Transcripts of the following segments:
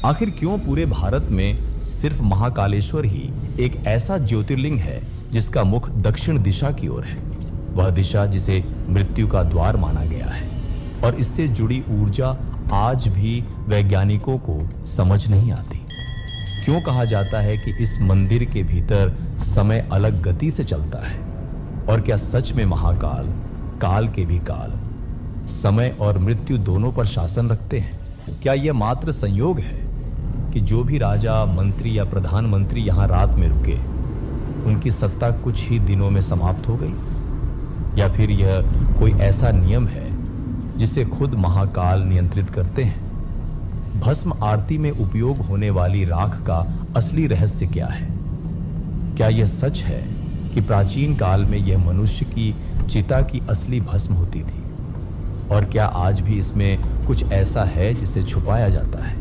आखिर क्यों पूरे भारत में सिर्फ महाकालेश्वर ही एक ऐसा ज्योतिर्लिंग है जिसका मुख दक्षिण दिशा की ओर है? वह दिशा जिसे मृत्यु का द्वार माना गया है और इससे जुड़ी ऊर्जा आज भी वैज्ञानिकों को समझ नहीं आती। क्यों कहा जाता है कि इस मंदिर के भीतर समय अलग गति से चलता है? और क्या सच में महाकाल, काल के भी काल, समय और मृत्यु दोनों पर शासन रखते हैं? क्या यह मात्र संयोग है कि जो भी राजा, मंत्री या प्रधानमंत्री यहाँ रात में रुके, उनकी सत्ता कुछ ही दिनों में समाप्त हो गई? या फिर यह कोई ऐसा नियम है जिसे खुद महाकाल नियंत्रित करते हैं? भस्म आरती में उपयोग होने वाली राख का असली रहस्य क्या है? क्या यह सच है कि प्राचीन काल में यह मनुष्य की चिता की असली भस्म होती थी? और क्या आज भी इसमें कुछ ऐसा है जिसे छुपाया जाता है?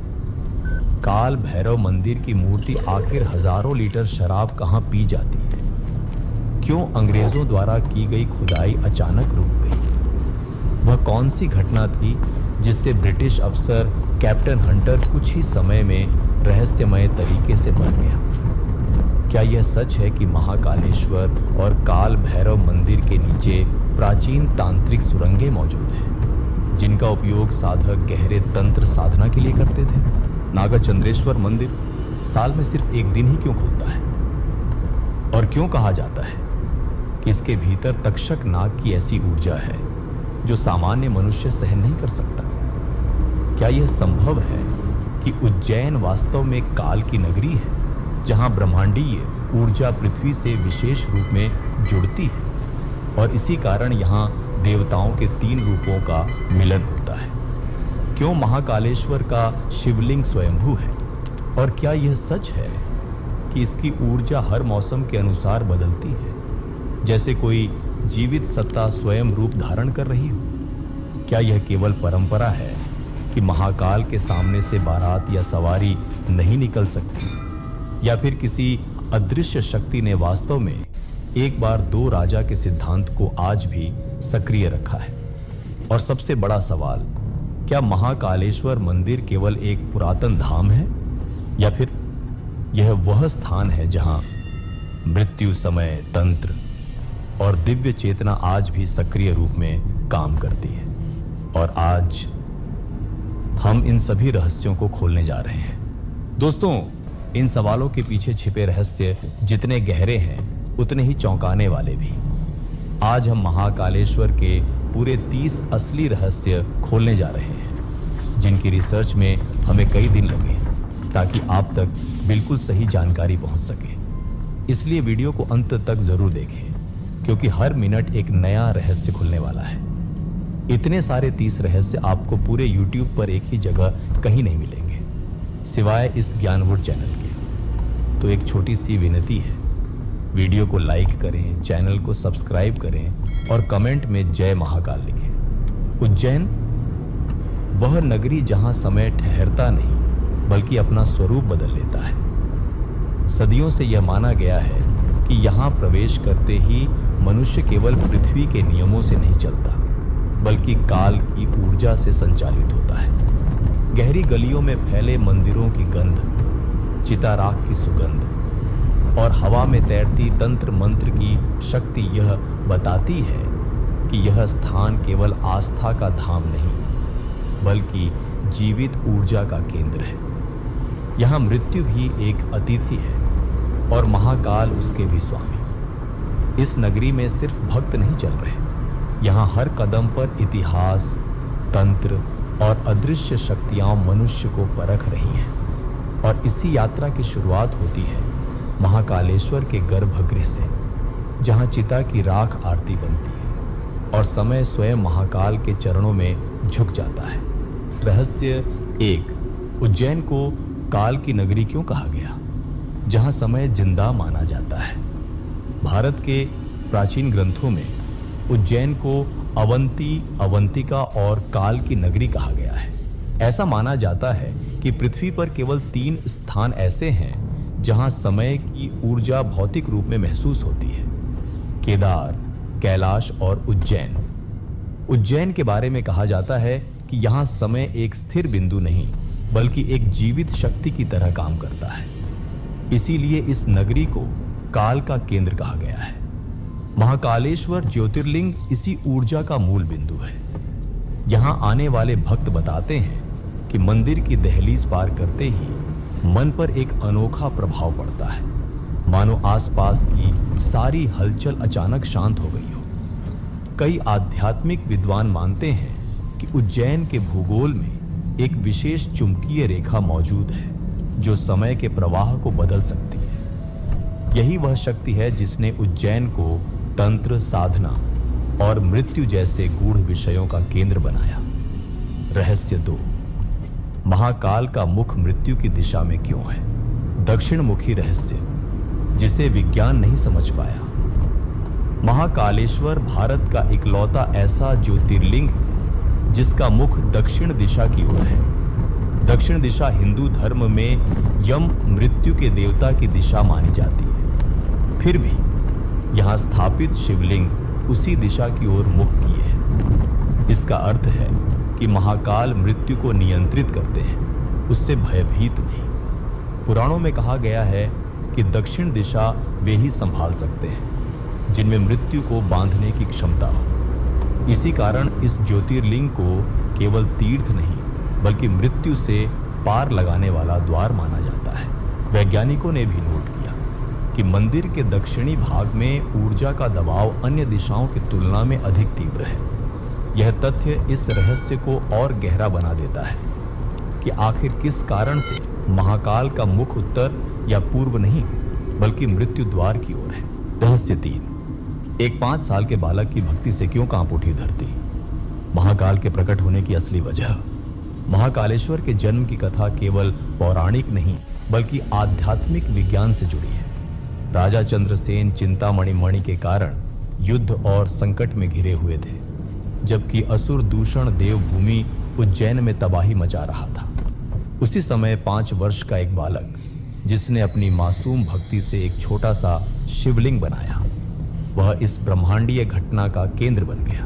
काल भैरव मंदिर की मूर्ति आखिर हजारों लीटर शराब कहां पी जाती है? क्यों अंग्रेजों द्वारा की गई खुदाई अचानक रुक गई? वह कौन सी घटना थी जिससे ब्रिटिश अफसर कैप्टन हंटर कुछ ही समय में रहस्यमय तरीके से मर गया? क्या यह सच है कि महाकालेश्वर और काल भैरव मंदिर के नीचे प्राचीन तांत्रिक सुरंगें मौजूद हैं, जिनका उपयोग साधक गहरे तंत्र साधना के लिए करते थे? नागचंद्रेश्वर मंदिर साल में सिर्फ एक दिन ही क्यों खुलता है? और क्यों कहा जाता है कि इसके भीतर तक्षक नाग की ऐसी ऊर्जा है जो सामान्य मनुष्य सहन नहीं कर सकता? क्या यह संभव है कि उज्जैन वास्तव में काल की नगरी है, जहां ब्रह्मांडीय ऊर्जा पृथ्वी से विशेष रूप में जुड़ती है और इसी कारण यहां देवताओं के 3 रूपों का मिलन होता है? क्यों महाकालेश्वर का शिवलिंग स्वयंभू है? और क्या यह सच है कि इसकी ऊर्जा हर मौसम के अनुसार बदलती है, जैसे कोई जीवित सत्ता स्वयं रूप धारण कर रही हो? क्या यह केवल परंपरा है कि महाकाल के सामने से बारात या सवारी नहीं निकल सकती, या फिर किसी अदृश्य शक्ति ने वास्तव में एक बार 2 राजा के सिद्धांत को आज भी सक्रिय रखा है? और सबसे बड़ा सवाल, क्या महाकालेश्वर मंदिर केवल एक पुरातन धाम है, या फिर यह वह स्थान है जहां मृत्यु, समय, तंत्र और दिव्य चेतना आज भी सक्रिय रूप में काम करती है? और आज हम इन सभी रहस्यों को खोलने जा रहे हैं। दोस्तों, इन सवालों के पीछे छिपे रहस्य जितने गहरे हैं उतने ही चौंकाने वाले भी। आज हम महाकालेश्वर के पूरे 30 असली रहस्य खोलने जा रहे हैं, जिनकी रिसर्च में हमें कई दिन लगे ताकि आप तक बिल्कुल सही जानकारी पहुंच सके। इसलिए वीडियो को अंत तक जरूर देखें, क्योंकि हर मिनट एक नया रहस्य खुलने वाला है। इतने सारे 30 रहस्य आपको पूरे YouTube पर एक ही जगह कहीं नहीं मिलेंगे, सिवाय इस ज्ञानवुड चैनल के। तो एक छोटी सी विनती है, वीडियो को लाइक करें, चैनल को सब्सक्राइब करें और कमेंट में जय महाकाल लिखें। उज्जैन वह नगरी जहां समय ठहरता नहीं बल्कि अपना स्वरूप बदल लेता है। सदियों से यह माना गया है कि यहां प्रवेश करते ही मनुष्य केवल पृथ्वी के नियमों से नहीं चलता, बल्कि काल की ऊर्जा से संचालित होता है। गहरी गलियों में फैले मंदिरों की गंध, चिताराख की सुगंध और हवा में तैरती तंत्र मंत्र की शक्ति यह बताती है कि यह स्थान केवल आस्था का धाम नहीं, बल्कि जीवित ऊर्जा का केंद्र है। यहाँ मृत्यु भी एक अतिथि है और महाकाल उसके भी स्वामी। इस नगरी में सिर्फ भक्त नहीं चल रहे, यहाँ हर कदम पर इतिहास, तंत्र और अदृश्य शक्तियां मनुष्य को परख रही हैं। और इसी यात्रा की शुरुआत होती है महाकालेश्वर के गर्भगृह से, जहां चिता की राख आरती बनती है और समय स्वयं महाकाल के चरणों में झुक जाता है। रहस्य 1, उज्जैन को काल की नगरी क्यों कहा गया, जहां समय जिंदा माना जाता है? भारत के प्राचीन ग्रंथों में उज्जैन को अवंती, अवंतिका और काल की नगरी कहा गया है। ऐसा माना जाता है कि पृथ्वी पर केवल 3 स्थान ऐसे हैं जहां समय की ऊर्जा भौतिक रूप में महसूस होती है: केदार, कैलाश और उज्जैन। उज्जैन के बारे में कहा जाता है कि यहाँ समय एक स्थिर बिंदु नहीं बल्कि एक जीवित शक्ति की तरह काम करता है। इसीलिए इस नगरी को काल का केंद्र कहा गया है। महाकालेश्वर ज्योतिर्लिंग इसी ऊर्जा का मूल बिंदु है। यहां आने वाले भक्त बताते हैं कि मंदिर की दहलीज पार करते ही मन पर एक अनोखा प्रभाव पड़ता है, मानो आसपास की सारी हलचल अचानक शांत हो गई हो। कई आध्यात्मिक विद्वान मानते हैं कि उज्जैन के भूगोल में एक विशेष चुंबकीय रेखा मौजूद है जो समय के प्रवाह को बदल सकती है। यही वह शक्ति है जिसने उज्जैन को तंत्र, साधना और मृत्यु जैसे गूढ़ विषयों का केंद्र बनाया। रहस्य 2, महाकाल का मुख मृत्यु की दिशा में क्यों है? दक्षिण मुखी रहस्य जिसे विज्ञान नहीं समझ पाया। महाकालेश्वर भारत का इकलौता ऐसा ज्योतिर्लिंग है जिसका मुख दक्षिण दिशा की ओर है। दक्षिण दिशा हिंदू धर्म में यम, मृत्यु के देवता की दिशा मानी जाती है। फिर भी यहां स्थापित शिवलिंग उसी दिशा की ओर मुख किए हैं। इसका अर्थ है कि महाकाल मृत्यु को नियंत्रित करते हैं, उससे भयभीत नहीं। पुराणों में कहा गया है कि दक्षिण दिशा वे ही संभाल सकते हैं जिनमें मृत्यु को बांधने की क्षमता हो। इसी कारण इस ज्योतिर्लिंग को केवल तीर्थ नहीं बल्कि मृत्यु से पार लगाने वाला द्वार माना जाता है। वैज्ञानिकों ने भी नोट किया कि मंदिर के दक्षिणी भाग में ऊर्जा का दबाव अन्य दिशाओं की तुलना में अधिक तीव्र है। यह तथ्य इस रहस्य को और गहरा बना देता है कि आखिर किस कारण से महाकाल का मुख उत्तर या पूर्व नहीं बल्कि मृत्यु द्वार की ओर है। रहस्य 3, एक 5 साल के बालक की भक्ति से क्यों कांप उठी धरती? महाकाल के प्रकट होने की असली वजह। महाकालेश्वर के जन्म की कथा केवल पौराणिक नहीं बल्कि आध्यात्मिक विज्ञान से जुड़ी है। राजा चंद्रसेन चिंतामणि मणि के कारण युद्ध और संकट में घिरे हुए थे, जबकि असुर दूषण देवभूमि उज्जैन में तबाही मचा रहा था। उसी समय 5 वर्ष का एक बालक जिसने अपनी मासूम भक्ति से एक छोटा सा शिवलिंग बनाया, वह इस ब्रह्मांडीय घटना का केंद्र बन गया।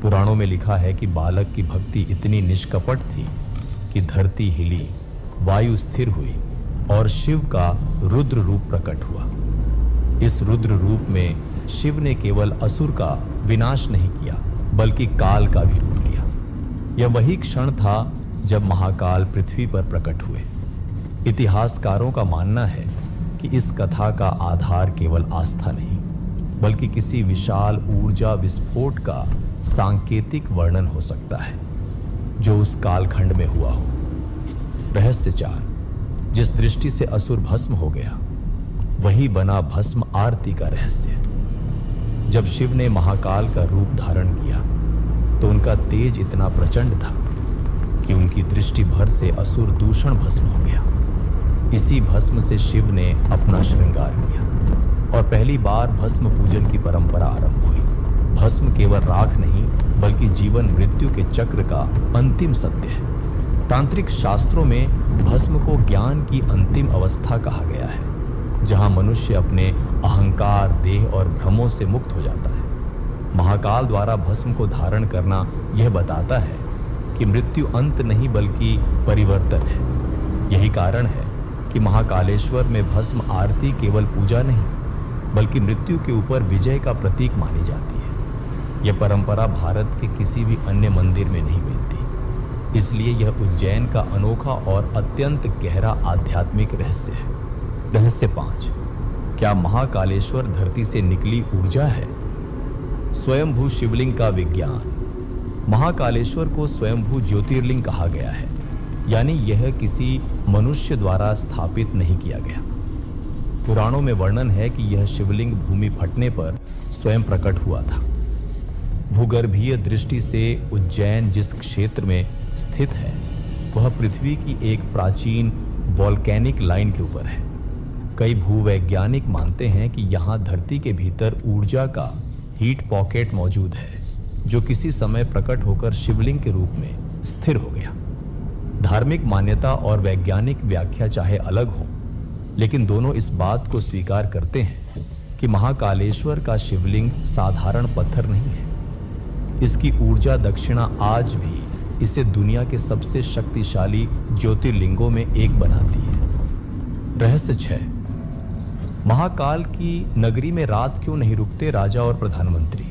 पुराणों में लिखा है कि बालक की भक्ति इतनी निष्कपट थी कि धरती हिली, वायु स्थिर हुई और शिव का रुद्र रूप प्रकट हुआ। इस रुद्र रूप में शिव ने केवल असुर का विनाश नहीं किया बल्कि काल का भी रूप लिया। यह वही क्षण था जब महाकाल पृथ्वी पर प्रकट हुए। इतिहासकारों का मानना है कि इस कथा का आधार केवल आस्था नहीं बल्कि किसी विशाल ऊर्जा विस्फोट का सांकेतिक वर्णन हो सकता है जो उस कालखंड में हुआ हो। रहस्य 4, जिस दृष्टि से असुर भस्म हो गया वही बना भस्म आरती का रहस्य। जब शिव ने महाकाल का रूप धारण किया तो उनका तेज इतना प्रचंड था कि उनकी दृष्टि भर से असुर दूषण भस्म हो गया। इसी भस्म से शिव ने अपना श्रृंगार किया और पहली बार भस्म पूजन की परंपरा आरंभ हुई। भस्म केवल राख नहीं बल्कि जीवन मृत्यु के चक्र का अंतिम सत्य है। तांत्रिक शास्त्रों में भस्म को ज्ञान की अंतिम अवस्था कहा गया है, जहां मनुष्य अपने अहंकार, देह और भ्रमों से मुक्त हो जाता है। महाकाल द्वारा भस्म को धारण करना यह बताता है कि मृत्यु अंत नहीं बल्कि परिवर्तन है। यही कारण है कि महाकालेश्वर में भस्म आरती केवल पूजा नहीं बल्कि मृत्यु के ऊपर विजय का प्रतीक मानी जाती है। यह परंपरा भारत के किसी भी अन्य मंदिर में नहीं मिलती, इसलिए यह उज्जैन का अनोखा और अत्यंत गहरा आध्यात्मिक रहस्य है। रहस्य 5, क्या महाकालेश्वर धरती से निकली ऊर्जा है? स्वयंभू शिवलिंग का विज्ञान। महाकालेश्वर को स्वयंभू ज्योतिर्लिंग कहा गया है, यानी यह किसी मनुष्य द्वारा स्थापित नहीं किया गया। पुराणों में वर्णन है कि यह शिवलिंग भूमि फटने पर स्वयं प्रकट हुआ था। भूगर्भीय दृष्टि से उज्जैन जिस क्षेत्र में स्थित है वह पृथ्वी की एक प्राचीन वॉल्केनिक लाइन के ऊपर है। कई भूवैज्ञानिक मानते हैं कि यहाँ धरती के भीतर ऊर्जा का हीट पॉकेट मौजूद है जो किसी समय प्रकट होकर शिवलिंग के रूप में स्थिर हो गया। धार्मिक मान्यता और वैज्ञानिक व्याख्या चाहे अलग हो, लेकिन दोनों इस बात को स्वीकार करते हैं कि महाकालेश्वर का शिवलिंग साधारण पत्थर नहीं है। इसकी ऊर्जा दक्षिणा आज भी इसे दुनिया के सबसे शक्तिशाली ज्योतिर्लिंगों में एक बनाती है। रहस्य 6। महाकाल की नगरी में रात क्यों नहीं रुकते राजा और प्रधानमंत्री?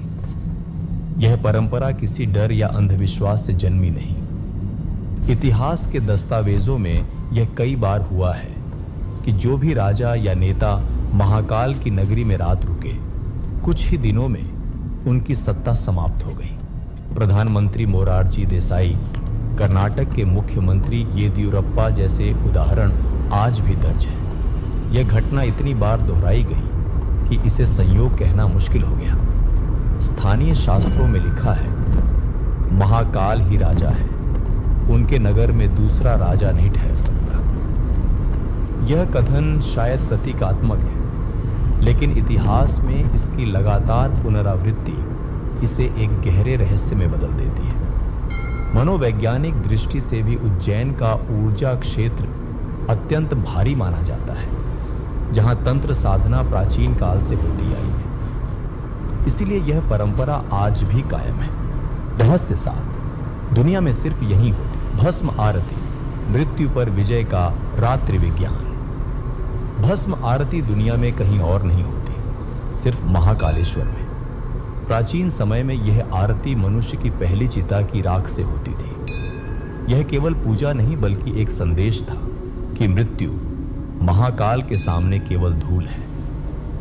यह परंपरा किसी डर या अंधविश्वास से जन्मी नहीं। इतिहास के दस्तावेजों में यह कई बार हुआ है कि जो भी राजा या नेता महाकाल की नगरी में रात रुके, कुछ ही दिनों में उनकी सत्ता समाप्त हो गई। प्रधानमंत्री मोरारजी देसाई, कर्नाटक के मुख्यमंत्री येदियुरप्पा जैसे उदाहरण आज भी दर्ज है। यह घटना इतनी बार दोहराई गई कि इसे संयोग कहना मुश्किल हो गया। स्थानीय शास्त्रों में लिखा है, महाकाल ही राजा है, उनके नगर में दूसरा राजा नहीं ठहर सकता। यह कथन शायद प्रतीकात्मक है, लेकिन इतिहास में इसकी लगातार पुनरावृत्ति इसे एक गहरे रहस्य में बदल देती है। मनोवैज्ञानिक दृष्टि से भी उज्जैन का ऊर्जा क्षेत्र अत्यंत भारी माना जाता है, जहां तंत्र साधना प्राचीन काल से होती आई है। इसीलिए यह परंपरा आज भी कायम है। रहस्य 7। दुनिया में सिर्फ यही होती भस्म आरती, मृत्यु पर विजय का रात्रि विज्ञान। भस्म आरती दुनिया में कहीं और नहीं होती, सिर्फ महाकालेश्वर में। प्राचीन समय में यह आरती मनुष्य की पहली चिता की राख से होती थी। यह केवल पूजा नहीं बल्कि एक संदेश था कि मृत्यु महाकाल के सामने केवल धूल है।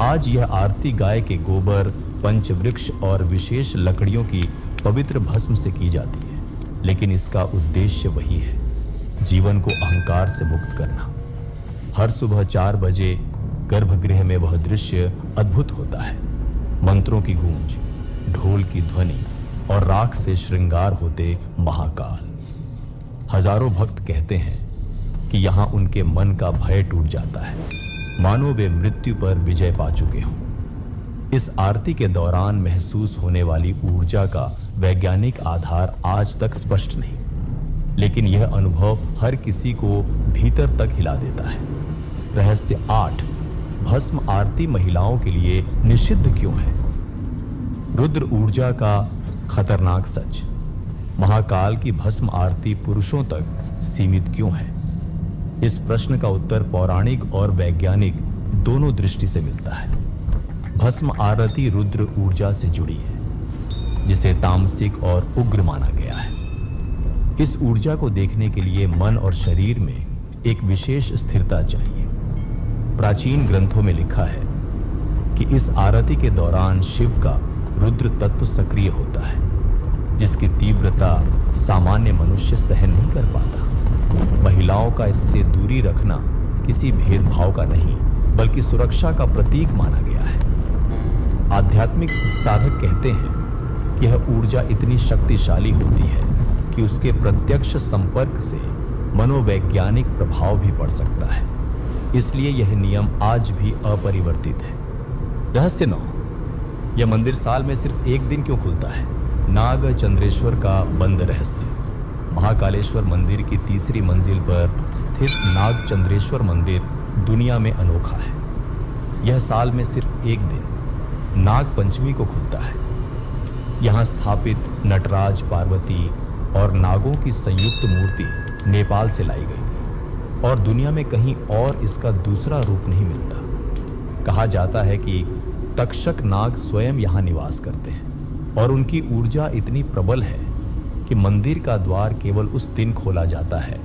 आज यह आरती गाय के गोबर, पंचवृक्ष और विशेष लकड़ियों की पवित्र भस्म से की जाती है, लेकिन इसका उद्देश्य वही है, जीवन को अहंकार से मुक्त करना। हर सुबह 4 बजे गर्भगृह में वह दृश्य अद्भुत होता है। मंत्रों की गूंज, ढोल की ध्वनि और राख से श्रृंगार होते महाकाल। हजारों भक्त कहते हैं कि यहां उनके मन का भय टूट जाता है, मानो वे मृत्यु पर विजय पा चुके हों। इस आरती के दौरान महसूस होने वाली ऊर्जा का वैज्ञानिक आधार आज तक स्पष्ट नहीं, लेकिन यह अनुभव हर किसी को भीतर तक हिला देता है। रहस्य 8। भस्म आरती महिलाओं के लिए निषिद्ध क्यों है? रुद्र ऊर्जा का खतरनाक सच। महाकाल की भस्म आरती पुरुषों तक सीमित क्यों है? इस प्रश्न का उत्तर पौराणिक और वैज्ञानिक दोनों दृष्टि से मिलता है। भस्म आरती रुद्र ऊर्जा से जुड़ी है, जिसे तामसिक और उग्र माना गया है। इस ऊर्जा को देखने के लिए मन और शरीर में एक विशेष स्थिरता चाहिए। प्राचीन ग्रंथों में लिखा है कि इस आरती के दौरान शिव का रुद्र तत्व सक्रिय होता है, जिसकी तीव्रता सामान्य मनुष्य सहन नहीं कर पाता। महिलाओं का इससे दूरी रखना किसी भेदभाव का नहीं, बल्कि सुरक्षा का प्रतीक माना गया है। आध्यात्मिक साधक कहते हैं कि यह ऊर्जा इतनी शक्तिशाली होती है कि उसके प्रत्यक्ष संपर्क से मनोवैज्ञानिक प्रभाव भी पड़ सकता है। इसलिए यह नियम आज भी अपरिवर्तित है। रहस्य 9। यह मंदिर साल में सिर्फ एक दिन क्यों खुलता है? नाग चंद्रेश्वर का बंद रहस्य। महाकालेश्वर मंदिर की तीसरी मंजिल पर स्थित नाग चंद्रेश्वर मंदिर दुनिया में अनोखा है। यह साल में सिर्फ एक दिन नाग पंचमी को खुलता है। यहाँ स्थापित नटराज, पार्वती और नागों की संयुक्त मूर्ति नेपाल से लाई गई थी और दुनिया में कहीं और इसका दूसरा रूप नहीं मिलता। कहा जाता है कि तक्षक नाग स्वयं यहाँ निवास करते हैं और उनकी ऊर्जा इतनी प्रबल है कि मंदिर का द्वार केवल उस दिन खोला जाता है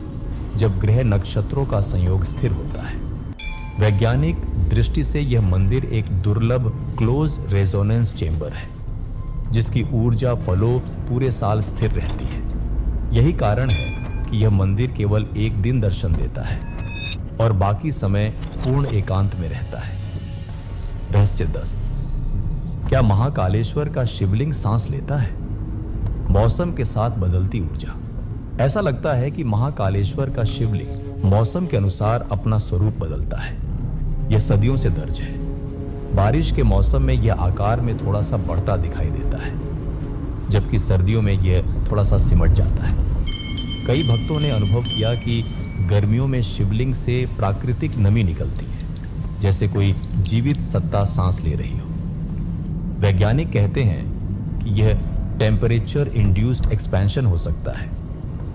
जब ग्रह नक्षत्रों का संयोग स्थिर होता है। वैज्ञानिक दृष्टि से यह मंदिर एक दुर्लभ क्लोज रेजोनेंस चेंबर है, जिसकी ऊर्जा फलो पूरे साल स्थिर रहती है। यही कारण है कि यह मंदिर केवल एक दिन दर्शन देता है और बाकी समय पूर्ण एकांत में रहता है। रहस्य 10। क्या महाकालेश्वर का शिवलिंग सांस लेता है? मौसम के साथ बदलती ऊर्जा। ऐसा लगता है कि महाकालेश्वर का शिवलिंग मौसम के अनुसार अपना स्वरूप बदलता है। यह सदियों से दर्ज है। बारिश के मौसम में यह आकार में थोड़ा सा बढ़ता दिखाई देता है, जबकि सर्दियों में यह थोड़ा सा सिमट जाता है। कई भक्तों ने अनुभव किया कि गर्मियों में शिवलिंग से प्राकृतिक नमी निकलती है, जैसे कोई जीवित सत्ता सांस ले रही हो। वैज्ञानिक कहते हैं कि यह टेम्परेचर इंड्यूस्ड एक्सपेंशन हो सकता है,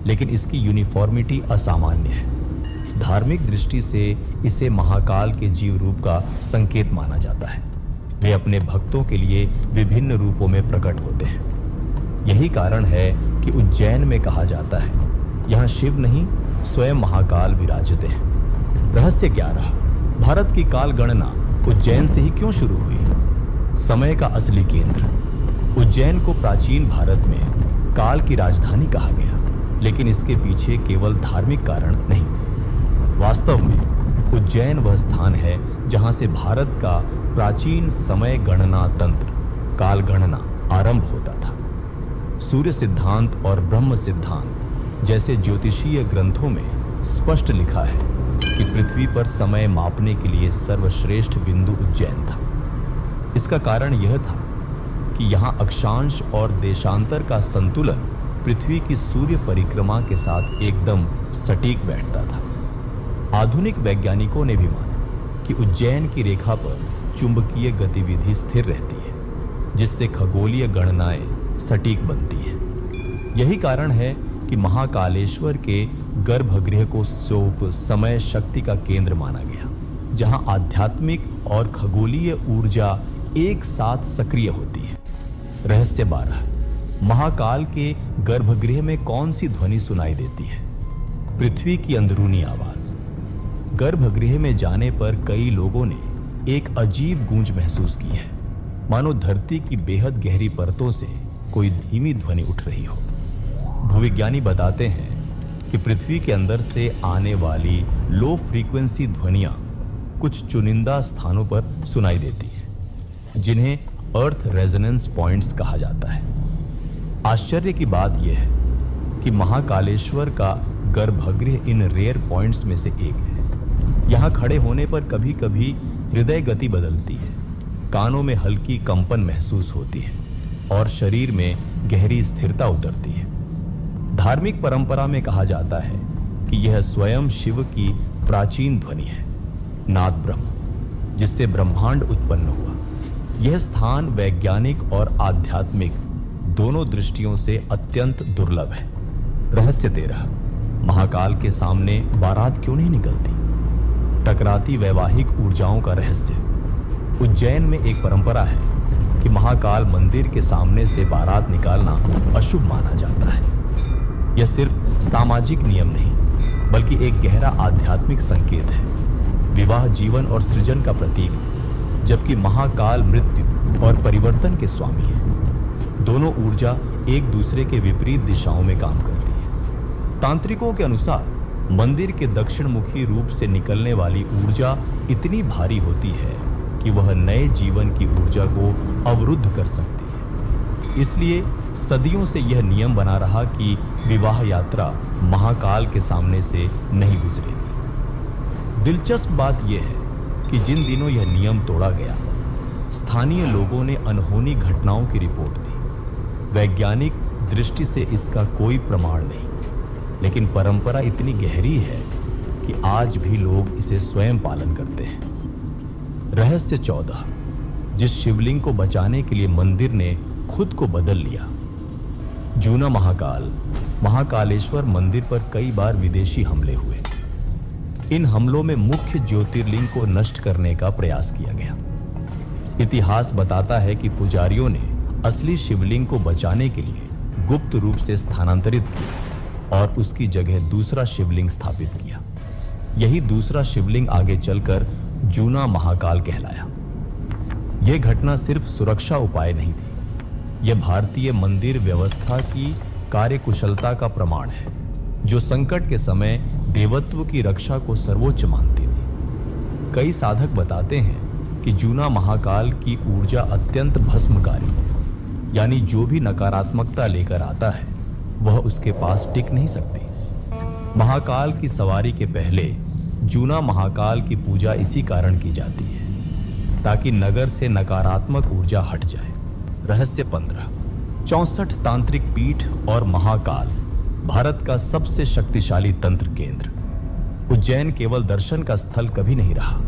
लेकिन इसकी यूनिफॉर्मिटी असामान्य है। धार्मिक दृष्टि से इसे महाकाल के जीव रूप का संकेत माना जाता है। वे अपने भक्तों के लिए विभिन्न रूपों में प्रकट होते हैं। यही कारण है कि उज्जैन में कहा जाता है, यहाँ शिव नहीं स्वयं महाकाल विराजते हैं। रहस्य क्या रहा? भारत की काल गणना उज्जैन से ही क्यों शुरू हुई? समय का असली केंद्र उज्जैन को प्राचीन भारत में काल की राजधानी कहा गया, लेकिन इसके पीछे केवल धार्मिक कारण नहीं थे। वास्तव में उज्जैन वह स्थान है जहां से भारत का प्राचीन समय गणना तंत्र काल गणना आरंभ होता था। सूर्य सिद्धांत और ब्रह्म सिद्धांत जैसे ज्योतिषीय ग्रंथों में स्पष्ट लिखा है कि पृथ्वी पर समय मापने के लिए सर्वश्रेष्ठ बिंदु उज्जैन था। इसका कारण यह था कि यहाँ अक्षांश और देशांतर का संतुलन पृथ्वी की सूर्य परिक्रमा के साथ एकदम सटीक बैठता था। आधुनिक वैज्ञानिकों ने भी माना कि उज्जैन की रेखा पर चुंबकीय गतिविधि स्थिर रहती है, जिससे खगोलीय गणनाएं सटीक बनती हैं। यही कारण है कि महाकालेश्वर के गर्भगृह को सोप समय शक्ति का केंद्र माना गया, जहां आध्यात्मिक और खगोलीय ऊर्जा एक साथ सक्रिय होती है। रहस्य 12 महाकाल के गर्भगृह में कौन सी ध्वनि सुनाई देती है? पृथ्वी की अंदरूनी आवाज। गर्भगृह में जाने पर कई लोगों ने एक अजीब गूंज महसूस की है, मानो धरती की बेहद गहरी परतों से कोई धीमी ध्वनि उठ रही हो। भूविज्ञानी बताते हैं कि पृथ्वी के अंदर से आने वाली लो फ्रीक्वेंसी ध्वनियां कुछ चुनिंदा स्थानों पर सुनाई देती हैं, जिन्हें अर्थ रेजोनेंस पॉइंट्स कहा जाता है। आश्चर्य की बात यह है कि महाकालेश्वर का गर्भगृह इन रेयर पॉइंट्स में से एक है। यहाँ खड़े होने पर कभी कभी हृदय गति बदलती है, कानों में हल्की कंपन महसूस होती है और शरीर में गहरी स्थिरता उतरती है। धार्मिक परंपरा में कहा जाता है कि यह स्वयं शिव की प्राचीन ध्वनि है, नाद ब्रह्म, जिससे ब्रह्मांड उत्पन्न हुआ। यह स्थान वैज्ञानिक और आध्यात्मिक दोनों दृष्टियों से अत्यंत दुर्लभ है। रहस्य 13 महाकाल के सामने बारात क्यों नहीं निकलती? टकराती वैवाहिक ऊर्जाओं का रहस्य। उज्जैन में एक परंपरा है कि महाकाल मंदिर के सामने से बारात निकालना अशुभ माना जाता है। यह सिर्फ सामाजिक नियम नहीं, बल्कि एक गहरा आध्यात्मिक संकेत है। विवाह जीवन और सृजन का प्रतीक, जबकि महाकाल मृत्यु और परिवर्तन के स्वामी है। दोनों ऊर्जा एक दूसरे के विपरीत दिशाओं में काम करती है। तांत्रिकों के अनुसार मंदिर के दक्षिण मुखी रूप से निकलने वाली ऊर्जा इतनी भारी होती है कि वह नए जीवन की ऊर्जा को अवरुद्ध कर सकती है। इसलिए सदियों से यह नियम बना रहा कि विवाह यात्रा महाकाल के सामने से नहीं गुजरेगी। दिलचस्प बात यह है कि जिन दिनों यह नियम तोड़ा गया, स्थानीय लोगों ने अनहोनी घटनाओं की रिपोर्ट दी। वैज्ञानिक दृष्टि से इसका कोई प्रमाण नहीं, लेकिन परंपरा इतनी गहरी है कि आज भी लोग इसे स्वयं पालन करते हैं। रहस्य 14 जिस शिवलिंग को बचाने के लिए मंदिर ने खुद को बदल लिया। जूना महाकाल महाकालेश्वर मंदिर पर कई बार विदेशी हमले हुए। इन हमलों में मुख्य ज्योतिर्लिंग को नष्ट करने का प्रयास किया गया। इतिहास बताता है कि पुजारियों ने असली शिवलिंग को बचाने के लिए गुप्त रूप से स्थानांतरित किया और उसकी जगह दूसरा शिवलिंग स्थापित किया। यही दूसरा शिवलिंग आगे चलकर जूना महाकाल कहलाया। यह घटना सिर्फ सुरक्षा उपाय नहीं थी, यह भारतीय मंदिर व्यवस्था की कार्यकुशलता का प्रमाण है, जो संकट के समय देवत्व की रक्षा को सर्वोच्च मानती थी। कई साधक बताते हैं कि जूना महाकाल की ऊर्जा अत्यंत भस्मकारी है, यानी जो भी नकारात्मकता लेकर आता है वह उसके पास टिक नहीं सकती। महाकाल की सवारी के पहले जूना महाकाल की पूजा इसी कारण की जाती है, ताकि नगर से नकारात्मक ऊर्जा हट जाए। रहस्य 15 64 तांत्रिक पीठ और महाकाल भारत का सबसे शक्तिशाली तंत्र केंद्र। उज्जैन केवल दर्शन का स्थल कभी नहीं रहा,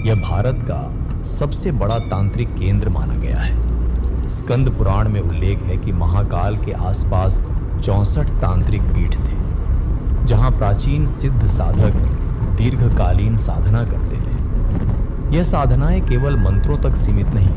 यह भारत का सबसे बड़ा तांत्रिक केंद्र माना गया है। स्कंद पुराण में उल्लेख है कि महाकाल के आसपास 64 तांत्रिक पीठ थे, जहां प्राचीन सिद्ध साधक दीर्घकालीन साधना करते थे। यह साधनाएं केवल मंत्रों तक सीमित नहीं,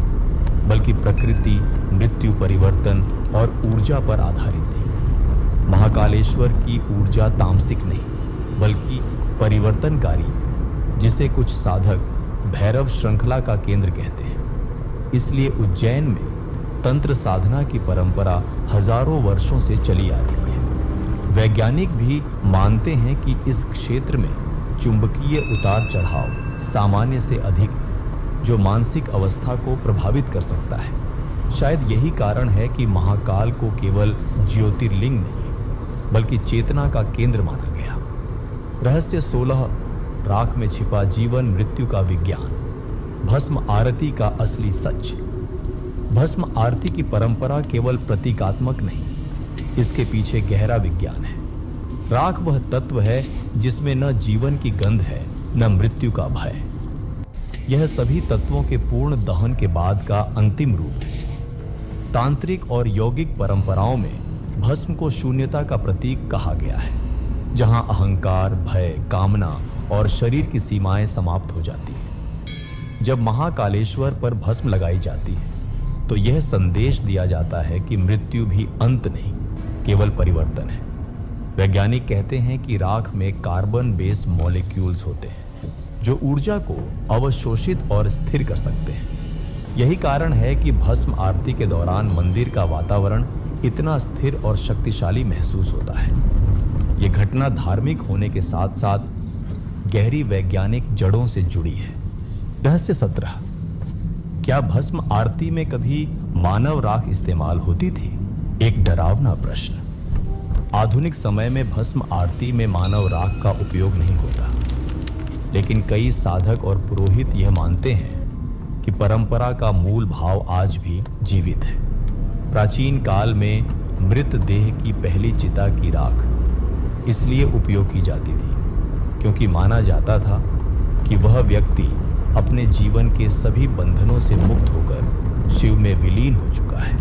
बल्कि प्रकृति, मृत्यु, परिवर्तन और ऊर्जा पर आधारित थी। महाकालेश्वर की ऊर्जा तामसिक नहीं, बल्कि परिवर्तनकारी, जिसे कुछ साधक भैरव श्रृंखला का केंद्र कहते हैं। इसलिए उज्जैन में तंत्र साधना की परंपरा हजारों वर्षों से चली आ रही है। वैज्ञानिक भी मानते हैं कि इस क्षेत्र में चुंबकीय उतार चढ़ाव सामान्य से अधिक है, जो मानसिक अवस्था को प्रभावित कर सकता है। शायद यही कारण है कि महाकाल को केवल ज्योतिर्लिंग नहीं, बल्कि चेतना का केंद्र माना गया। रहस्य 16, राख में छिपा जीवन मृत्यु का विज्ञान, भस्म आरती का असली सच। भस्म आरती की परंपरा केवल प्रतीकात्मक नहीं, इसके पीछे गहरा विज्ञान है। राख वह तत्व है जिसमें न जीवन की गंध है, न मृत्यु का भय। यह सभी तत्वों के पूर्ण दहन के बाद का अंतिम रूप है। तांत्रिक और यौगिक परंपराओं में भस्म को शून्यता का प्रतीक कहा गया है, जहां अहंकार, भय, कामना और शरीर की सीमाएं समाप्त हो जाती हैं। जब महाकालेश्वर पर भस्म लगाई जाती है, तो यह संदेश दिया जाता है कि मृत्यु भी अंत नहीं, केवल परिवर्तन है। वैज्ञानिक कहते हैं कि राख में कार्बन बेस मॉलिक्यूल्स होते हैं, जो ऊर्जा को अवशोषित और स्थिर कर सकते हैं। यही कारण है कि भस्म आरती के दौरान मंदिर का वातावरण इतना स्थिर और शक्तिशाली महसूस होता है। यह घटना धार्मिक होने के साथ साथ गहरी वैज्ञानिक जड़ों से जुड़ी है। रहस्य 17, क्या भस्म आरती में कभी मानव राख इस्तेमाल होती थी? एक डरावना प्रश्न। आधुनिक समय में भस्म आरती में मानव राख का उपयोग नहीं होता, लेकिन कई साधक और पुरोहित यह मानते हैं कि परंपरा का मूल भाव आज भी जीवित है। प्राचीन काल में मृत देह की पहली चिता की राख इसलिए उपयोग की जाती थी क्योंकि माना जाता था कि वह व्यक्ति अपने जीवन के सभी बंधनों से मुक्त होकर शिव में विलीन हो चुका है।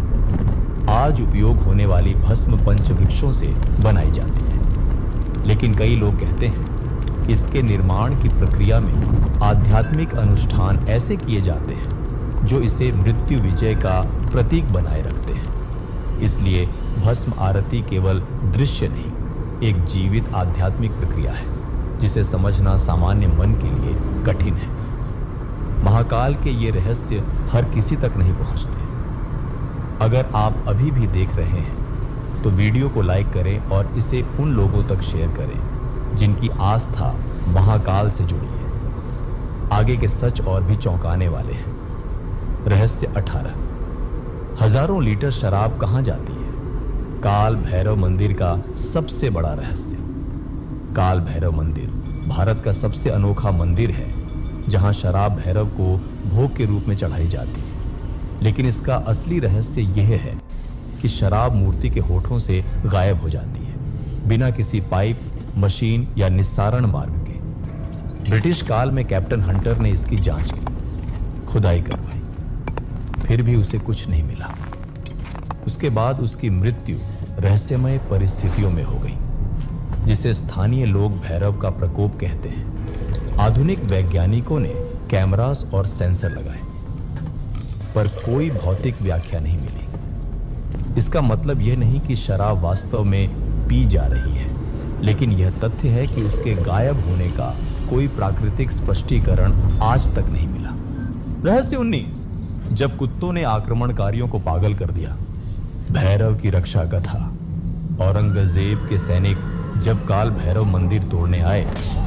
आज उपयोग होने वाली भस्म पंचवृक्षों से बनाई जाती है, लेकिन कई लोग कहते हैं कि इसके निर्माण की प्रक्रिया में आध्यात्मिक अनुष्ठान ऐसे किए जाते हैं जो इसे मृत्यु विजय का प्रतीक बनाए रखते हैं। इसलिए भस्म आरती केवल दृश्य नहीं, एक जीवित आध्यात्मिक प्रक्रिया है जिसे समझना सामान्य मन के लिए कठिन है। महाकाल के ये रहस्य हर किसी तक नहीं पहुंचते। अगर आप अभी भी देख रहे हैं तो वीडियो को लाइक करें और इसे उन लोगों तक शेयर करें जिनकी आस्था महाकाल से जुड़ी है। आगे के सच और भी चौंकाने वाले हैं। रहस्य 18, हजारों लीटर शराब कहां जाती है? काल भैरव मंदिर का सबसे बड़ा रहस्य। काल भैरव मंदिर भारत का सबसे अनोखा मंदिर है जहां शराब भैरव को भोग के रूप में चढ़ाई जाती है। लेकिन इसका असली रहस्य यह है कि शराब मूर्ति के होठों से गायब हो जाती है, बिना किसी पाइप, मशीन या निस्सारण मार्ग के। ब्रिटिश काल में कैप्टन हंटर ने इसकी जांच की, खुदाई करवाई, फिर भी उसे कुछ नहीं मिला। उसके बाद उसकी मृत्यु रहस्यमय परिस्थितियों में हो गई, जिसे स्थानीय लोग भैरव का प्रकोप कहते हैं। आधुनिक वैज्ञानिकों ने कैमरास और सेंसर लगाए, पर कोई भौतिक व्याख्या नहीं मिली। इसका मतलब यह नहीं कि शराब वास्तव में पी जा रही है, लेकिन यह तथ्य है कि उसके गायब होने का कोई प्राकृतिक स्पष्टीकरण आज तक नहीं मिला। रहस्य 19, जब कुत्तों ने आक्रमणकारियों को पागल कर दिया। भैरव की रक्षा कथा। औरंगजेब के सैनिक जब काल भैरव मंदिर तोड़ने आए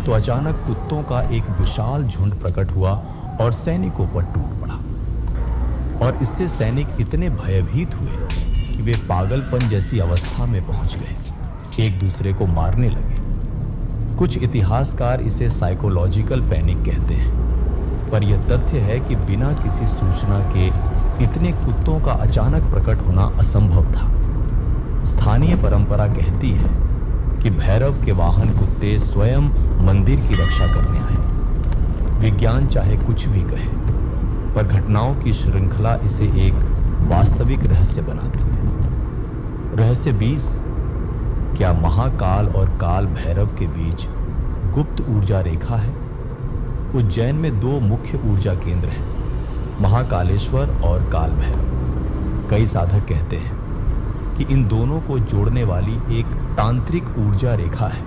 तो अचानक कुत्तों का एक विशाल झुंड प्रकट हुआ और सैनिकों पर टूट पड़ा। और इससे सैनिक इतने भयभीत हुए कि वे पागलपन जैसी अवस्था में पहुंच गए, एक दूसरे को मारने लगे। कुछ इतिहासकार इसे साइकोलॉजिकल पैनिक कहते हैं, पर यह तथ्य है कि बिना किसी सूचना के इतने कुत्तों का अचानक प्रकट होना असंभव था। स्थानीय परंपरा कहती है कि भैरव के वाहन कुत्ते स्वयं मंदिर की रक्षा करने आए। विज्ञान चाहे कुछ भी कहे, पर घटनाओं की श्रृंखला इसे एक वास्तविक रहस्य बनाती है। रहस्य 20, क्या महाकाल और काल भैरव के बीच गुप्त ऊर्जा रेखा है? उज्जैन में दो मुख्य ऊर्जा केंद्र हैं, महाकालेश्वर और काल भैरव। कई साधक कहते हैं कि इन दोनों को जोड़ने वाली एक तांत्रिक ऊर्जा रेखा है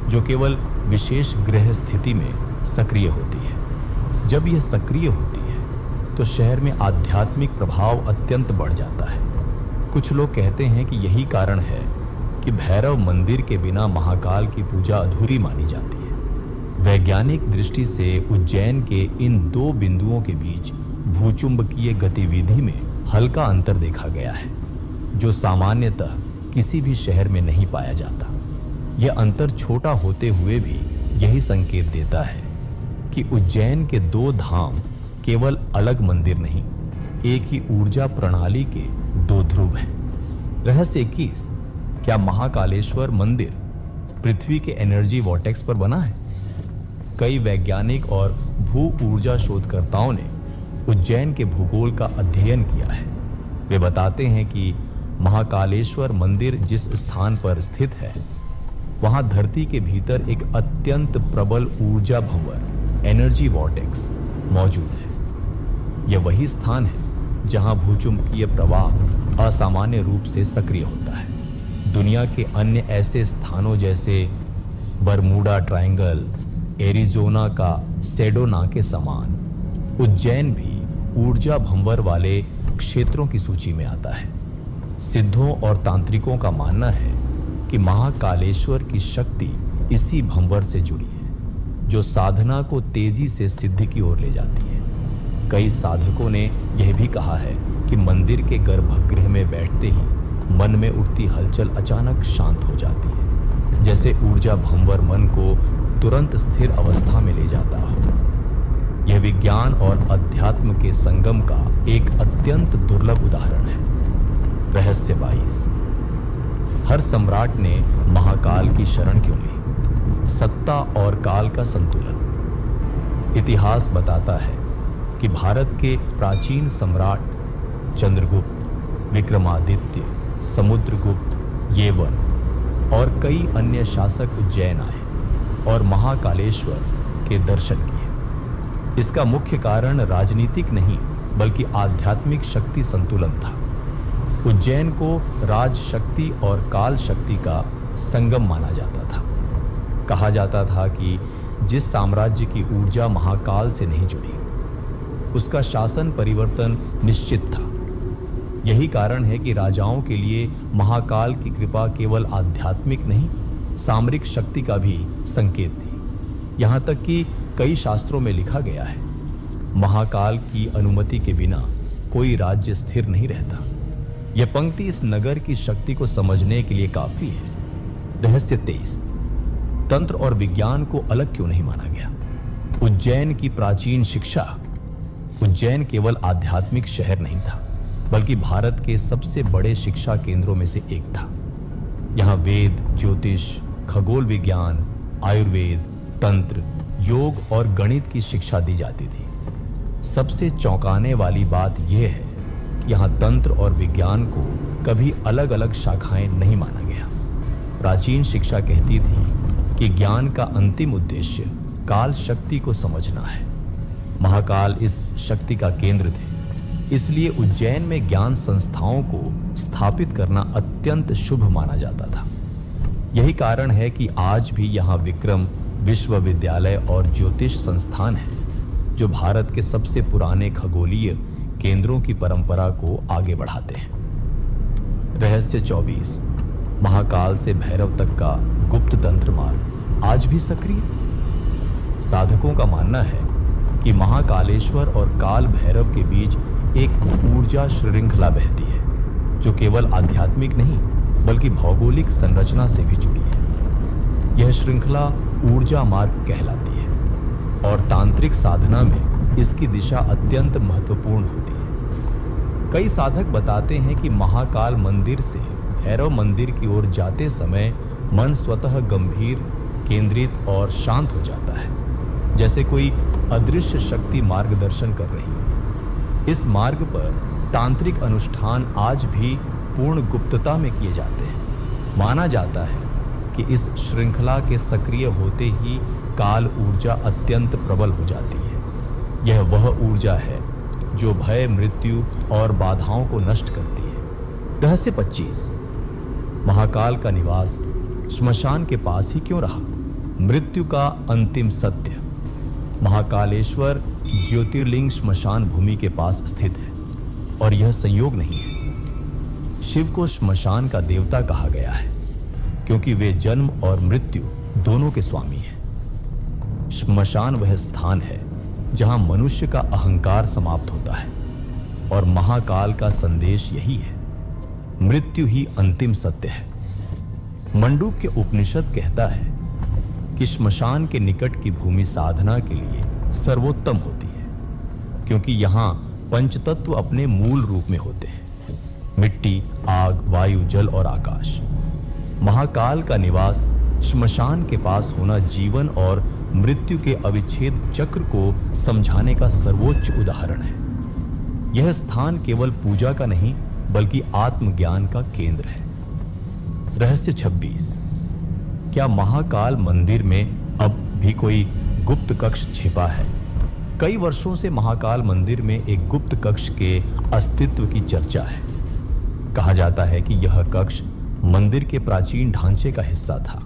जो केवल विशेष ग्रह स्थिति में सक्रिय होती है। जब यह सक्रिय होती है तो शहर में आध्यात्मिक प्रभाव अत्यंत बढ़ जाता है। कुछ लोग कहते हैं कि यही कारण है कि भैरव मंदिर के बिना महाकाल की पूजा अधूरी मानी जाती है। वैज्ञानिक दृष्टि से उज्जैन के इन दो बिंदुओं के बीच भूचुंबकीय गतिविधि में हल्का अंतर देखा गया है जो सामान्यतः किसी भी शहर में नहीं पाया जाता। यह अंतर छोटा होते हुए भी यही संकेत देता है कि उज्जैन के दो धाम केवल अलग मंदिर नहीं, एक ही ऊर्जा प्रणाली के दो ध्रुव हैं। रहस्य 21, क्या महाकालेश्वर मंदिर पृथ्वी के एनर्जी वॉर्टेक्स पर बना है? कई वैज्ञानिक और भू ऊर्जा शोधकर्ताओं ने उज्जैन के भूगोल का अध्ययन किया है। वे बताते हैं कि महाकालेश्वर मंदिर जिस स्थान पर स्थित है वहां धरती के भीतर एक अत्यंत प्रबल ऊर्जा भंवर एनर्जी वॉर्टेक्स मौजूद है। यह वही स्थान है जहां भूचुंबकीय प्रवाह असामान्य रूप से सक्रिय होता है। दुनिया के अन्य ऐसे स्थानों जैसे बरमूडा ट्रायंगल, एरिजोना का सेडोना के समान उज्जैन भी ऊर्जा भंवर वाले क्षेत्रों की सूची में आता है। सिद्धों और तांत्रिकों का मानना है कि महाकालेश्वर की शक्ति इसी भंवर से जुड़ी है जो साधना को तेजी से सिद्धि की ओर ले जाती है। कई साधकों ने यह भी कहा है कि मंदिर के गर्भगृह में बैठते ही मन में उठती हलचल अचानक शांत हो जाती है, जैसे ऊर्जा भंवर मन को तुरंत स्थिर अवस्था में ले जाता हो। यह विज्ञान और अध्यात्म के संगम का एक अत्यंत दुर्लभ उदाहरण है। रहस्य 22, हर सम्राट ने महाकाल की शरण क्यों ली? सत्ता और काल का संतुलन। इतिहास बताता है कि भारत के प्राचीन सम्राट चंद्रगुप्त, विक्रमादित्य, समुद्रगुप्त, येवन और कई अन्य शासक उज्जैन आए और महाकालेश्वर के दर्शन किए। इसका मुख्य कारण राजनीतिक नहीं बल्कि आध्यात्मिक शक्ति संतुलन था। उज्जैन को राज शक्ति और काल शक्ति का संगम माना जाता था। कहा जाता था कि जिस साम्राज्य की ऊर्जा महाकाल से नहीं जुड़ी उसका शासन परिवर्तन निश्चित था। यही कारण है कि राजाओं के लिए महाकाल की कृपा केवल आध्यात्मिक नहीं, सामरिक शक्ति का भी संकेत थी। यहाँ तक कि कई शास्त्रों में लिखा गया है, महाकाल की अनुमति के बिना कोई राज्य स्थिर नहीं रहता। यह पंक्ति इस नगर की शक्ति को समझने के लिए काफी है। रहस्य 23, तंत्र और विज्ञान को अलग क्यों नहीं माना गया? उज्जैन की प्राचीन शिक्षा। उज्जैन केवल आध्यात्मिक शहर नहीं था बल्कि भारत के सबसे बड़े शिक्षा केंद्रों में से एक था। यहाँ वेद, ज्योतिष, खगोल विज्ञान, आयुर्वेद, तंत्र, योग और गणित की शिक्षा दी जाती थी। सबसे चौंकाने वाली बात यह है कि यहाँ तंत्र और विज्ञान को कभी अलग अलग शाखाएं नहीं माना गया। प्राचीन शिक्षा कहती थी कि ज्ञान का अंतिम उद्देश्य काल शक्ति को समझना है। महाकाल इस शक्ति का केंद्र थे, इसलिए उज्जैन में ज्ञान संस्थाओं को स्थापित करना अत्यंत शुभ माना जाता था। यही कारण है कि आज भी यहाँ विक्रम विश्वविद्यालय और ज्योतिष संस्थान है जो भारत के सबसे पुराने खगोलीय केंद्रों की परंपरा को आगे बढ़ाते हैं। रहस्य 24, महाकाल से भैरव तक का गुप्त तंत्र मार्ग आज भी सक्रिय। साधकों का मानना है कि महाकालेश्वर और काल भैरव के बीच एक ऊर्जा श्रृंखला बहती है जो केवल आध्यात्मिक नहीं बल्कि भौगोलिक संरचना से भी जुड़ी है। यह श्रृंखला ऊर्जा मार्ग कहलाती है और तांत्रिक साधना में इसकी दिशा अत्यंत महत्वपूर्ण होती है। कई साधक बताते हैं कि महाकाल मंदिर से भैरव मंदिर की ओर जाते समय मन स्वतः गंभीर, केंद्रित और शांत हो जाता है, जैसे कोई अदृश्य शक्ति मार्गदर्शन कर रही है। इस मार्ग पर तांत्रिक अनुष्ठान आज भी पूर्ण गुप्तता में किए जाते हैं। माना जाता है कि इस श्रृंखला के सक्रिय होते ही काल ऊर्जा अत्यंत प्रबल हो जाती है। यह वह ऊर्जा है जो भय, मृत्यु और बाधाओं को नष्ट करती है। रहस्य 25। महाकाल का निवास श्मशान के पास ही क्यों रहा? मृत्यु का अंतिम सत्य। महाकालेश्वर ज्योतिर्लिंग श्मशान भूमि के पास स्थित है और यह संयोग नहीं है। शिव को श्मशान का देवता कहा गया है क्योंकि वे जन्म और मृत्यु दोनों के स्वामी हैं। श्मशान वह स्थान है जहां मनुष्य का अहंकार समाप्त होता है और महाकाल का संदेश यही है, मृत्यु ही अंतिम सत्य है। मंडूक्य उपनिषद कहता है कि श्मशान के निकट की भूमि साधना के लिए सर्वोत्तम होती है क्योंकि यहां पंचतत्व अपने मूल रूप में होते हैं, मिट्टी, आग, वायु, जल और आकाश। महाकाल का निवास श्मशान के पास होना जीवन और मृत्यु के अविच्छेद चक्र को समझाने का सर्वोच्च उदाहरण है। यह स्थान केवल पूजा का नहीं बल्कि आत्मज्ञान का केंद्र है। रहस्य 26। क्या महाकाल मंदिर में अब भी कोई गुप्त कक्ष छिपा है? कई वर्षों से महाकाल मंदिर में एक गुप्त कक्ष के अस्तित्व की चर्चा है। कहा जाता है कि यह कक्ष मंदिर के प्राचीन ढांचे का हिस्सा था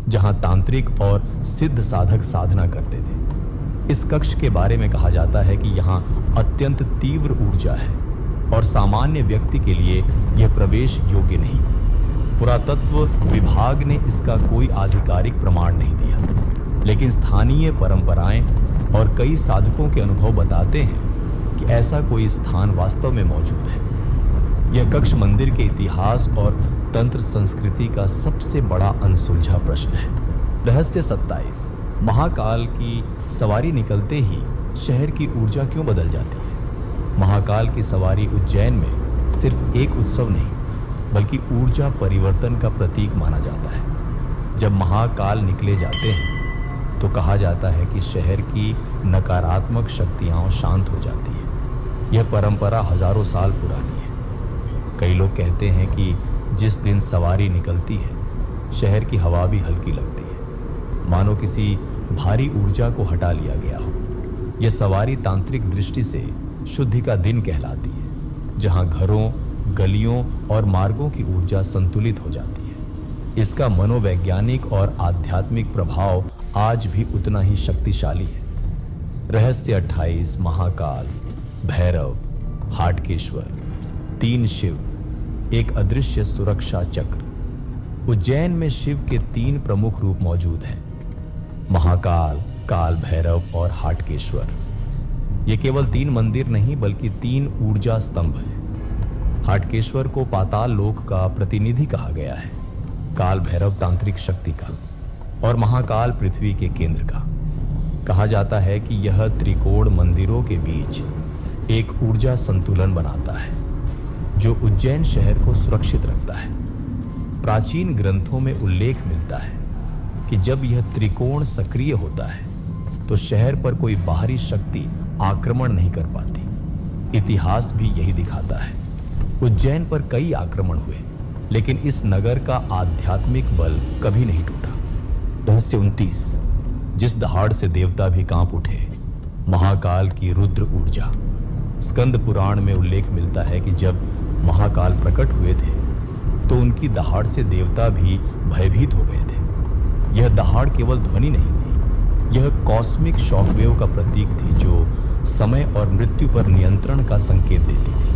जहां तांत्रिक और सिद्ध साधक साधना करते थे। इस कक्ष के बारे में कहा जाता है कि यहां अत्यंत तीव्र ऊर्जा है और सामान्य व्यक्ति के लिए यह प्रवेश योग्य नहीं। पुरातत्व विभाग ने इसका कोई आधिकारिक प्रमाण नहीं दिया, लेकिन स्थानीय परंपराएं और कई साधकों के अनुभव बताते हैं कि ऐसा कोई स्थान वास्तव में मौजूद है। यह कक्ष मंदिर के इतिहास और तंत्र संस्कृति का सबसे बड़ा अनसुलझा प्रश्न है। रहस्य 27। महाकाल की सवारी निकलते ही शहर की ऊर्जा क्यों बदल जाती है? महाकाल की सवारी उज्जैन में सिर्फ एक उत्सव नहीं बल्कि ऊर्जा परिवर्तन का प्रतीक माना जाता है। जब महाकाल निकले जाते हैं तो कहा जाता है कि शहर की नकारात्मक शक्तियां शांत हो जाती हैं। यह परंपरा हजारों साल पुरानी है। कई लोग कहते हैं कि जिस दिन सवारी निकलती है शहर की हवा भी हल्की लगती है, मानो किसी भारी ऊर्जा को हटा लिया गया हो। यह सवारी तांत्रिक दृष्टि से शुद्धि का दिन कहलाती है, जहां घरों, गलियों और मार्गों की ऊर्जा संतुलित हो जाती है। इसका मनोवैज्ञानिक और आध्यात्मिक प्रभाव आज भी उतना ही शक्तिशाली है। रहस्य 28। महाकाल, भैरव, हाटकेश्वर, 3 शिव, एक अदृश्य सुरक्षा चक्र। उज्जैन में शिव के 3 प्रमुख रूप मौजूद हैं, महाकाल, काल भैरव और हाटकेश्वर। ये केवल 3 मंदिर नहीं बल्कि 3 ऊर्जा स्तंभ हैं। हाटकेश्वर को पाताल लोक का प्रतिनिधि कहा गया है, काल भैरव तांत्रिक शक्ति का और महाकाल पृथ्वी के केंद्र का। कहा जाता है कि यह त्रिकोण मंदिरों के बीच एक ऊर्जा संतुलन बनाता है जो उज्जैन शहर को सुरक्षित रखता है। प्राचीन ग्रंथों में उल्लेख मिलता है कि जब यह त्रिकोण सक्रिय होता है तो शहर पर कोई बाहरी शक्ति आक्रमण नहीं कर पाती। इतिहास भी यही दिखाता है। उज्जैन पर कई आक्रमण हुए, लेकिन इस नगर का आध्यात्मिक बल कभी नहीं टूटा। रहस्य 29। जिस दहाड़ से देवता भी कांप उठे, महाकाल की रुद्र ऊर्जा। स्कंद पुराण में उल्लेख मिलता है कि जब महाकाल प्रकट हुए थे तो उनकी दहाड़ से देवता भी भयभीत हो गए थे। यह दहाड़ केवल ध्वनि नहीं थी, यह कॉस्मिक शॉकवेव का प्रतीक थी जो समय और मृत्यु पर नियंत्रण का संकेत देती थी।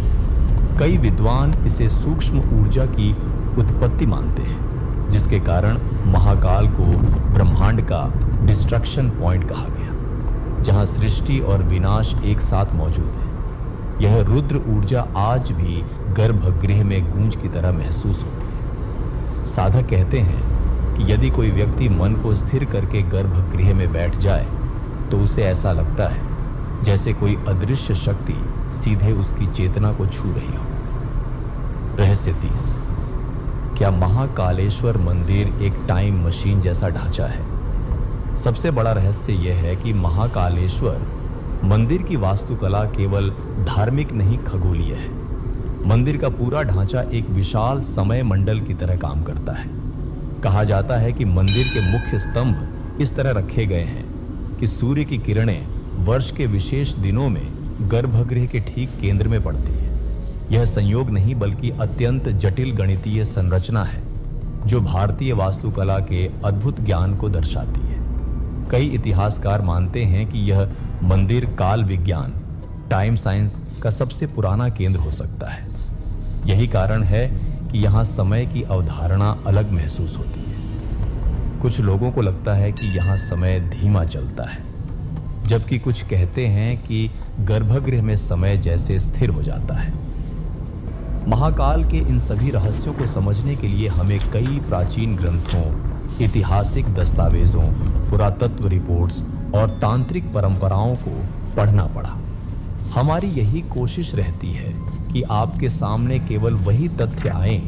कई विद्वान इसे सूक्ष्म ऊर्जा की उत्पत्ति मानते हैं, जिसके कारण महाकाल को ब्रह्मांड का डिस्ट्रक्शन पॉइंट कहा गया, जहां सृष्टि और विनाश एक साथ मौजूद है। यह रुद्र ऊर्जा आज भी गर्भगृह में गूंज की तरह महसूस होती है। साधक कहते हैं कि यदि कोई व्यक्ति मन को स्थिर करके गर्भगृह में बैठ जाए तो उसे ऐसा लगता है जैसे कोई अदृश्य शक्ति सीधे उसकी चेतना को छू रही हो। रहस्य 30। क्या महाकालेश्वर मंदिर एक टाइम मशीन जैसा ढांचा है? सबसे बड़ा रहस्य यह है कि महाकालेश्वर मंदिर की वास्तुकला केवल धार्मिक नहीं खगोलीय है। मंदिर का पूरा ढांचा एक विशाल समय मंडल की तरह काम करता है। कहा जाता है कि मंदिर के मुख्य स्तंभ इस तरह रखे गए हैं कि सूर्य की किरणें वर्ष के विशेष दिनों में गर्भगृह के ठीक केंद्र में पड़ती है। यह संयोग नहीं बल्कि अत्यंत जटिल गणितीय संरचना है जो भारतीय वास्तुकला के अद्भुत ज्ञान को दर्शाती है। कई इतिहासकार मानते हैं कि यह मंदिर काल विज्ञान, टाइम साइंस का सबसे पुराना केंद्र हो सकता है। यही कारण है कि यहाँ समय की अवधारणा अलग महसूस होती है। कुछ लोगों को लगता है कि यहाँ समय धीमा चलता है, जबकि कुछ कहते हैं कि गर्भगृह में समय जैसे स्थिर हो जाता है। महाकाल के इन सभी रहस्यों को समझने के लिए हमें कई प्राचीन ग्रंथों, ऐतिहासिक दस्तावेजों, पुरातत्व रिपोर्ट्स और तांत्रिक परंपराओं को पढ़ना पड़ा। हमारी यही कोशिश रहती है कि आपके सामने केवल वही तथ्य आए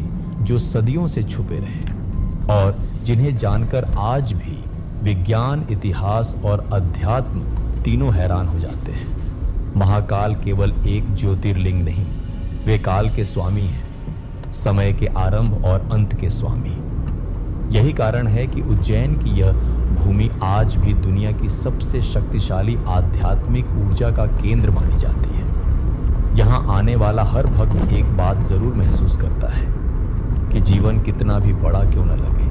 जो सदियों से छुपे रहे और जिन्हें जानकर आज भी विज्ञान, इतिहास और अध्यात्म तीनों हैरान हो जाते हैं। महाकाल केवल एक ज्योतिर्लिंग नहीं, वे काल के स्वामी हैं, समय के आरंभ और अंत के स्वामी। यही कारण है कि उज्जैन की यह भूमि आज भी दुनिया की सबसे शक्तिशाली आध्यात्मिक ऊर्जा का केंद्र मानी जाती है। यहाँ आने वाला हर भक्त एक बात जरूर महसूस करता है कि जीवन कितना भी बड़ा क्यों न लगे,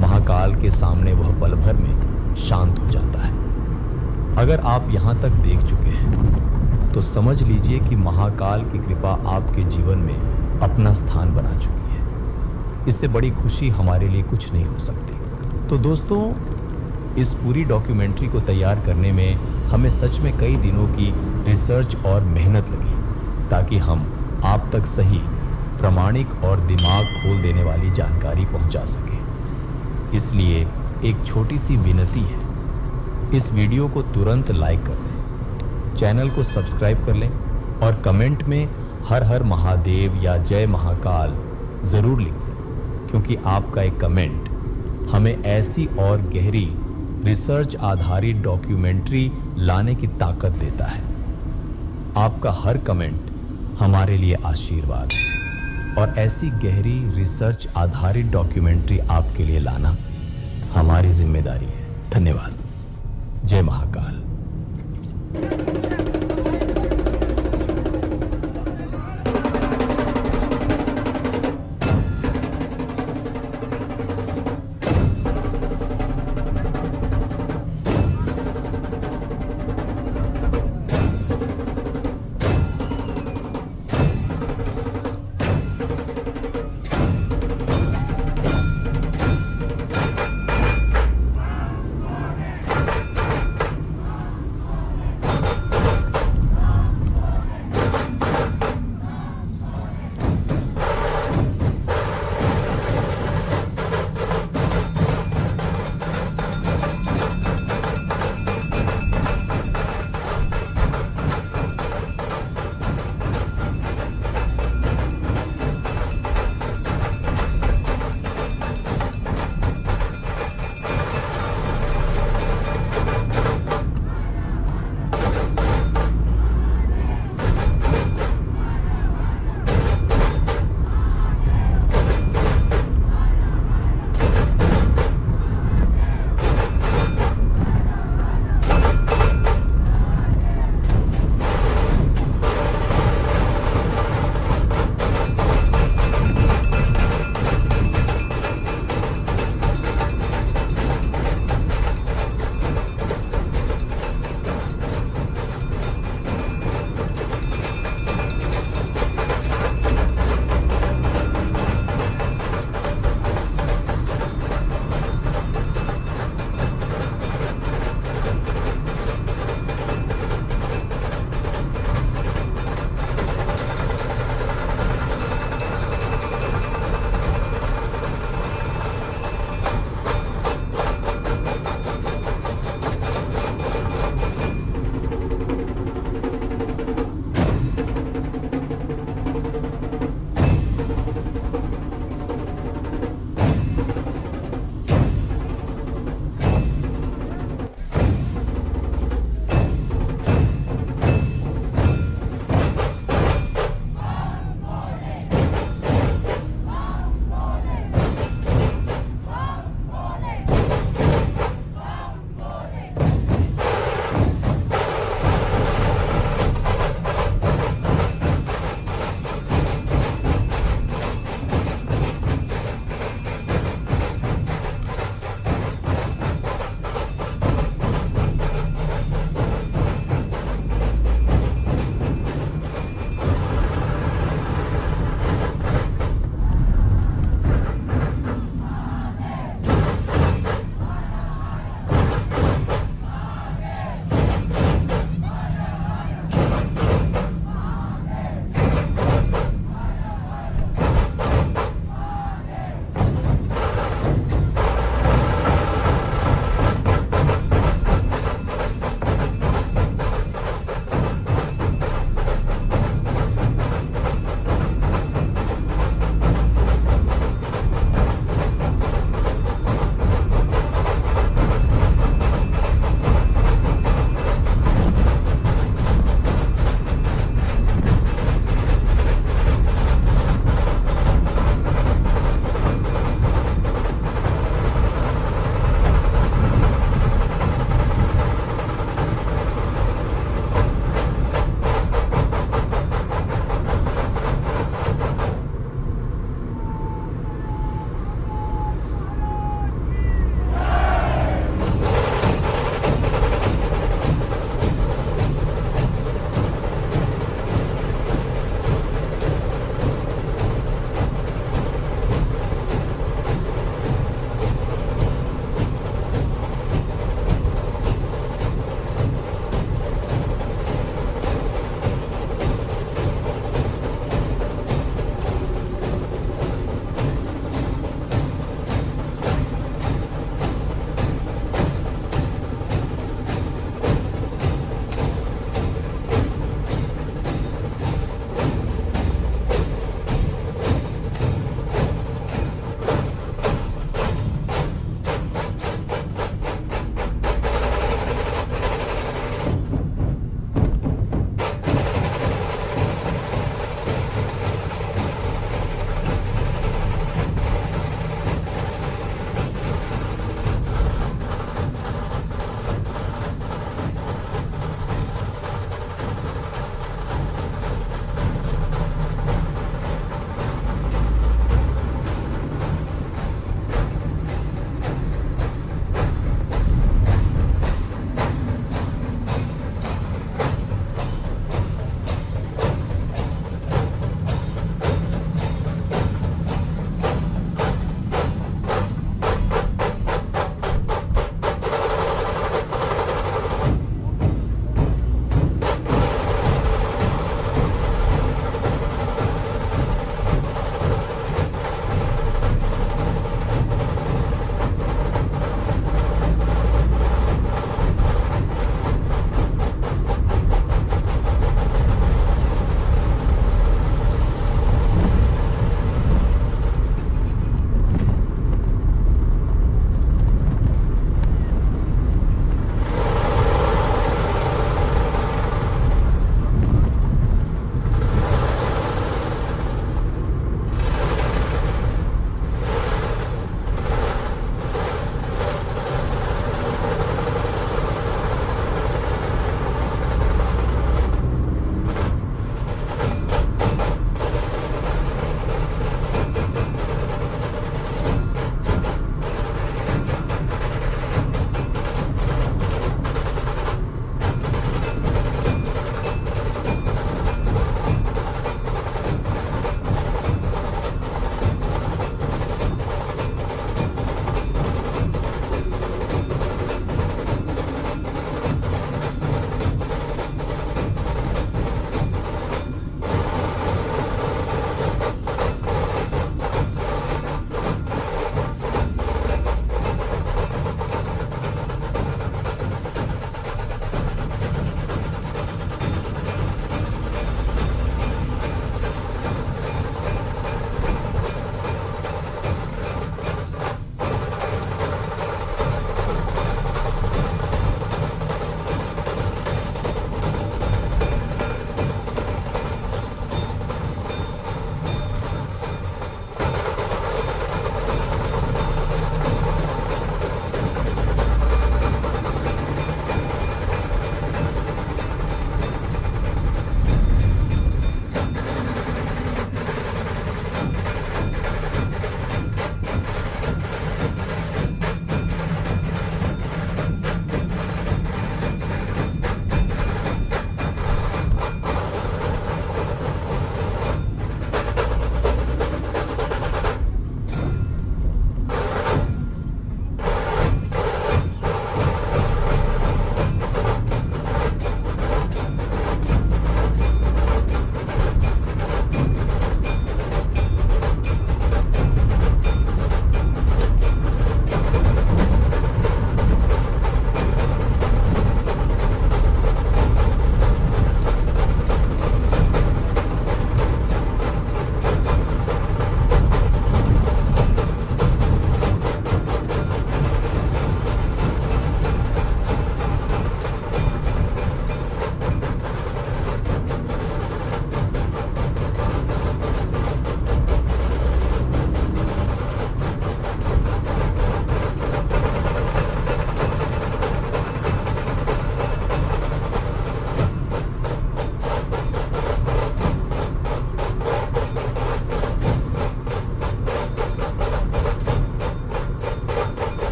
महाकाल के सामने वह पल भर में शांत हो जाता है। अगर आप यहाँ तक देख चुके हैं तो समझ लीजिए कि महाकाल की कृपा आपके जीवन में अपना स्थान बना चुकी है। इससे बड़ी खुशी हमारे लिए कुछ नहीं हो सकती। तो दोस्तों, इस पूरी डॉक्यूमेंट्री को तैयार करने में हमें सच में कई दिनों की रिसर्च और मेहनत लगी ताकि हम आप तक सही, प्रामाणिक और दिमाग खोल देने वाली जानकारी पहुंचा सकें। इसलिए एक छोटी सी विनती है, इस वीडियो को तुरंत लाइक कर दें, चैनल को सब्सक्राइब कर लें और कमेंट में हर हर महादेव या जय महाकाल ज़रूर लिखें, क्योंकि आपका एक कमेंट हमें ऐसी और गहरी रिसर्च आधारित डॉक्यूमेंट्री लाने की ताकत देता है। आपका हर कमेंट हमारे लिए आशीर्वाद है और ऐसी गहरी रिसर्च आधारित डॉक्यूमेंट्री आपके लिए लाना हमारी जिम्मेदारी है। धन्यवाद। जय महाकाल।